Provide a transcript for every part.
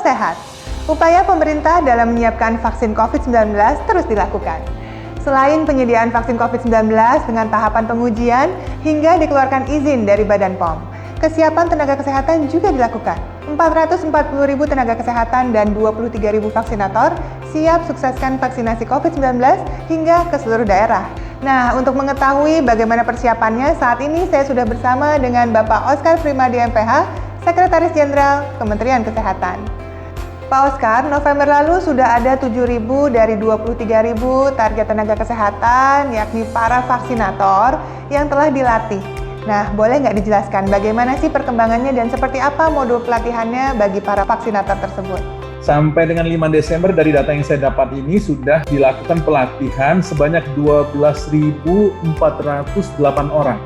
sehat. Upaya pemerintah dalam menyiapkan vaksin COVID-19 terus dilakukan. Selain penyediaan vaksin COVID-19 dengan tahapan pengujian hingga dikeluarkan izin dari Badan POM, kesiapan tenaga kesehatan juga dilakukan. 440.000 tenaga kesehatan dan 23.000 vaksinator siap sukseskan vaksinasi COVID-19 hingga ke seluruh daerah. Nah, untuk mengetahui bagaimana persiapannya, saat ini saya sudah bersama dengan Bapak Oscar Primadi MPH, Sekretaris Jenderal Kementerian Kesehatan. Pak Oscar, November lalu sudah ada 7.000 dari 23.000 target tenaga kesehatan, yakni para vaksinator yang telah dilatih. Nah, boleh nggak dijelaskan bagaimana sih perkembangannya dan seperti apa modul pelatihannya bagi para vaksinator tersebut? Sampai dengan 5 Desember dari data yang saya dapat ini sudah dilakukan pelatihan sebanyak 12.408 orang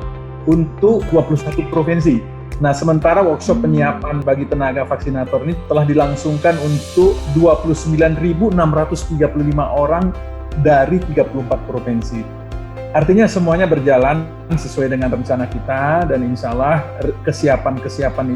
untuk 21 provinsi. Nah, sementara workshop penyiapan bagi tenaga vaksinator ini telah dilangsungkan untuk 29.635 orang dari 34 provinsi. Artinya semuanya berjalan sesuai dengan rencana kita dan insya Allah kesiapan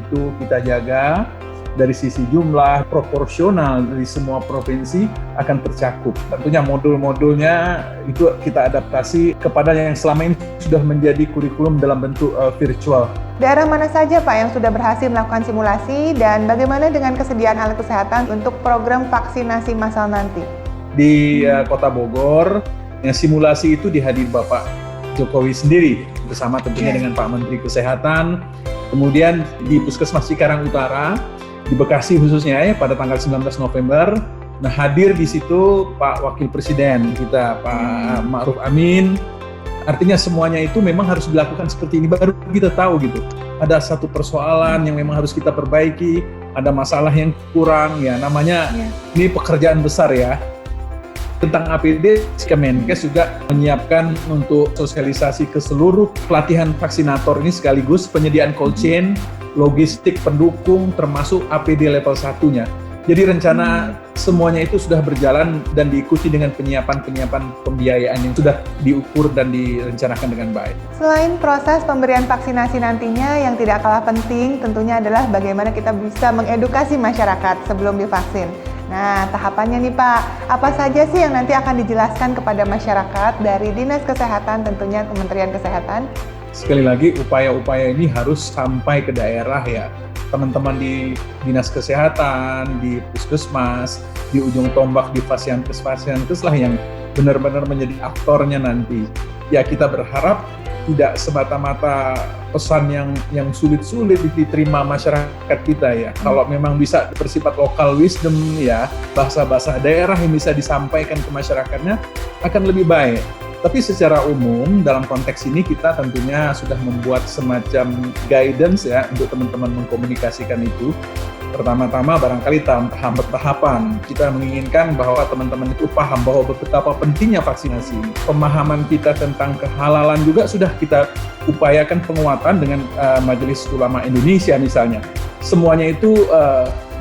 itu kita jaga. Dari sisi jumlah proporsional dari semua provinsi akan tercakup. Tentunya modul-modulnya itu kita adaptasi kepada yang selama ini sudah menjadi kurikulum dalam bentuk virtual. Daerah mana saja Pak yang sudah berhasil melakukan simulasi dan bagaimana dengan kesediaan alat kesehatan untuk program vaksinasi massal nanti? Di Kota Bogor, simulasi itu dihadiri Bapak Jokowi sendiri bersama tentunya dengan Pak Menteri Kesehatan. Kemudian di Puskesmas Cikarang Utara, di Bekasi khususnya ya pada tanggal 19 November. Nah, hadir di situ Pak Wakil Presiden kita, Pak Ma'ruf Amin. Artinya semuanya itu memang harus dilakukan seperti ini, baru kita tahu gitu. Ada satu persoalan yang memang harus kita perbaiki, ada masalah yang kurang, ya namanya ini pekerjaan besar ya. Tentang APD, Kemenkes juga menyiapkan untuk sosialisasi ke seluruh pelatihan vaksinator ini sekaligus penyediaan cold chain, logistik pendukung termasuk APD level 1-nya. Jadi rencana semuanya itu sudah berjalan dan diikuti dengan penyiapan pembiayaan yang sudah diukur dan direncanakan dengan baik. Selain proses pemberian vaksinasi nantinya yang tidak kalah penting tentunya adalah bagaimana kita bisa mengedukasi masyarakat sebelum divaksin. Nah, tahapannya nih Pak, apa saja sih yang nanti akan dijelaskan kepada masyarakat dari Dinas Kesehatan tentunya Kementerian Kesehatan? Sekali lagi, upaya-upaya ini harus sampai ke daerah ya. Teman-teman di Dinas Kesehatan, di Puskesmas, di ujung tombak di Fasiankes lah yang benar-benar menjadi aktornya nanti. Ya, kita berharap tidak semata-mata pesan yang sulit-sulit diterima masyarakat kita ya. Kalau memang bisa bersifat local wisdom ya, bahasa-bahasa daerah yang bisa disampaikan ke masyarakatnya akan lebih baik. Tapi secara umum dalam konteks ini kita tentunya sudah membuat semacam guidance ya untuk teman-teman mengkomunikasikan itu. Pertama-tama barangkali tahapan kita menginginkan bahwa teman-teman itu paham bahwa betapa pentingnya vaksinasi. Pemahaman kita tentang kehalalan juga sudah kita upayakan penguatan dengan Majelis Ulama Indonesia misalnya. Semuanya itu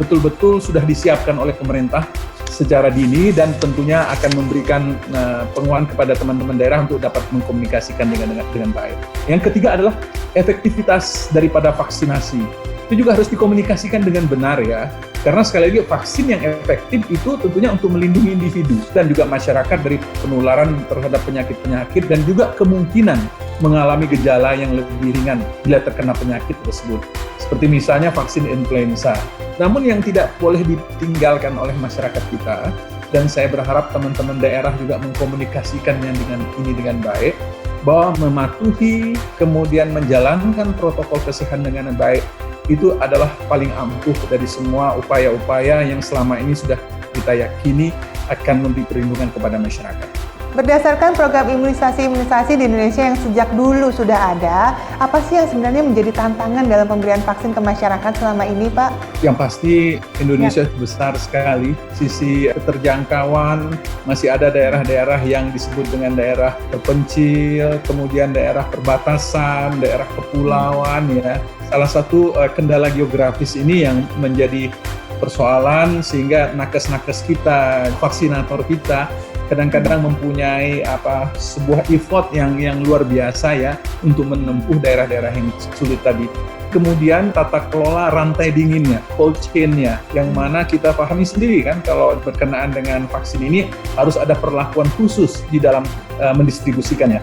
betul-betul sudah disiapkan oleh pemerintah secara dini dan tentunya akan memberikan penguatan kepada teman-teman daerah untuk dapat mengkomunikasikan dengan baik. Yang ketiga adalah efektivitas daripada vaksinasi. Itu juga harus dikomunikasikan dengan benar ya. Karena sekali lagi vaksin yang efektif itu tentunya untuk melindungi individu dan juga masyarakat dari penularan terhadap penyakit-penyakit dan juga kemungkinan mengalami gejala yang lebih ringan bila terkena penyakit tersebut. Seperti misalnya vaksin influenza. Namun yang tidak boleh ditinggalkan oleh masyarakat kita, dan saya berharap teman-teman daerah juga mengkomunikasikannya dengan baik, bahwa mematuhi kemudian menjalankan protokol kesehatan dengan baik itu adalah paling ampuh dari semua upaya-upaya yang selama ini sudah kita yakini akan memberi perlindungan kepada masyarakat. Berdasarkan program imunisasi di Indonesia yang sejak dulu sudah ada, apa sih yang sebenarnya menjadi tantangan dalam pemberian vaksin ke masyarakat selama ini, Pak? Yang pasti Indonesia besar sekali, sisi keterjangkauan, masih ada daerah-daerah yang disebut dengan daerah terpencil, kemudian daerah perbatasan, daerah kepulauan ya. Salah satu kendala geografis ini yang menjadi persoalan sehingga nakes-nakes kita, vaksinator kita kadang-kadang mempunyai sebuah effort yang luar biasa ya untuk menempuh daerah-daerah yang sulit tadi. kemudian tata kelola rantai dinginnya, cold chain-nya, yang mana kita pahami sendiri kan kalau berkenaan dengan vaksin ini harus ada perlakuan khusus di dalam mendistribusikannya.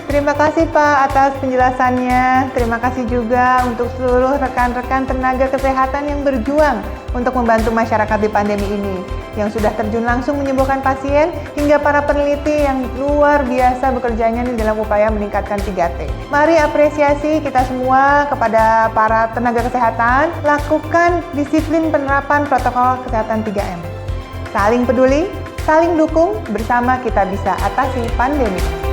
Terima kasih Pak atas penjelasannya. Terima kasih juga untuk seluruh rekan-rekan tenaga kesehatan yang berjuang untuk membantu masyarakat di pandemi ini, yang sudah terjun langsung menyembuhkan pasien, hingga para peneliti yang luar biasa bekerjanya dalam upaya meningkatkan 3T. Mari apresiasi kita semua kepada para tenaga kesehatan, lakukan disiplin penerapan protokol kesehatan 3M. Saling peduli, saling dukung, bersama kita bisa atasi pandemi.